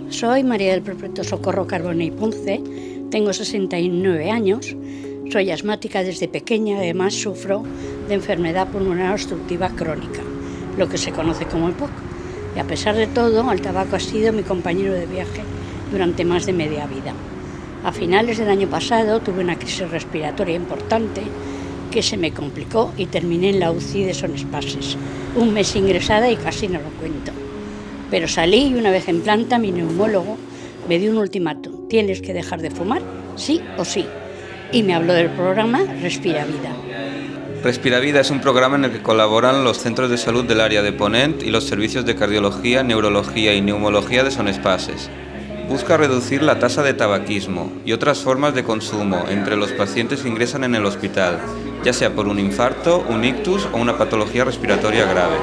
Soy María del Perpetuo Socorro Carbone y Ponce, tengo 69 años, soy asmática desde pequeña, además sufro de enfermedad pulmonar obstructiva crónica, lo que se conoce como EPOC. Y a pesar de todo, el tabaco ha sido mi compañero de viaje durante más de media vida. A finales del año pasado tuve una crisis respiratoria importante que se me complicó y terminé en la UCI de Son Espases. Un mes ingresada y casi no lo cuento. Pero salí y una vez en planta mi neumólogo me dio un ultimátum: tienes que dejar de fumar, sí o sí. Y me habló del programa Respira Vida. Respira Vida es un programa en el que colaboran los centros de salud del área de Ponent y los servicios de cardiología, neurología y neumología de Son Espases. Busca reducir la tasa de tabaquismo y otras formas de consumo entre los pacientes que ingresan en el hospital, ya sea por un infarto, un ictus o una patología respiratoria grave.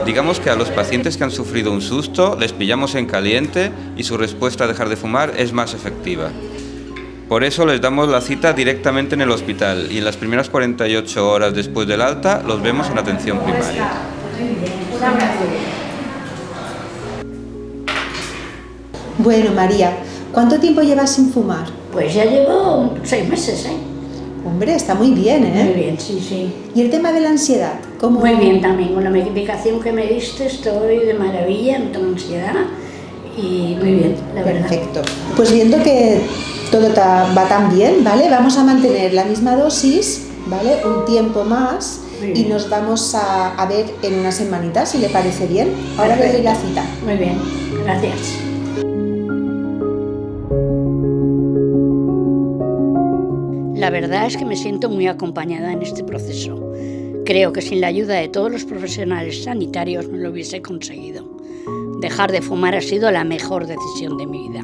Digamos que a los pacientes que han sufrido un susto les pillamos en caliente y su respuesta a dejar de fumar es más efectiva. Por eso les damos la cita directamente en el hospital y en las primeras 48 horas después del alta los vemos en atención primaria. Bueno, María, ¿cuánto tiempo llevas sin fumar? Pues ya llevo 6 meses, ¿eh? Hombre, está muy bien, ¿eh? Muy bien, sí, sí. ¿Y el tema de la ansiedad? ¿Cómo? Muy bien también, con la medicación que me diste estoy de maravilla, no tengo ansiedad y muy bien, la verdad. Perfecto. Pues viendo que todo va tan bien, ¿vale? Vamos a mantener la misma dosis, ¿vale? Un tiempo más y nos vamos a ver en una semanita, si le parece bien. Ahora le doy la cita. Muy bien, gracias. La verdad es que me siento muy acompañada en este proceso. Creo que sin la ayuda de todos los profesionales sanitarios no lo hubiese conseguido. Dejar de fumar ha sido la mejor decisión de mi vida.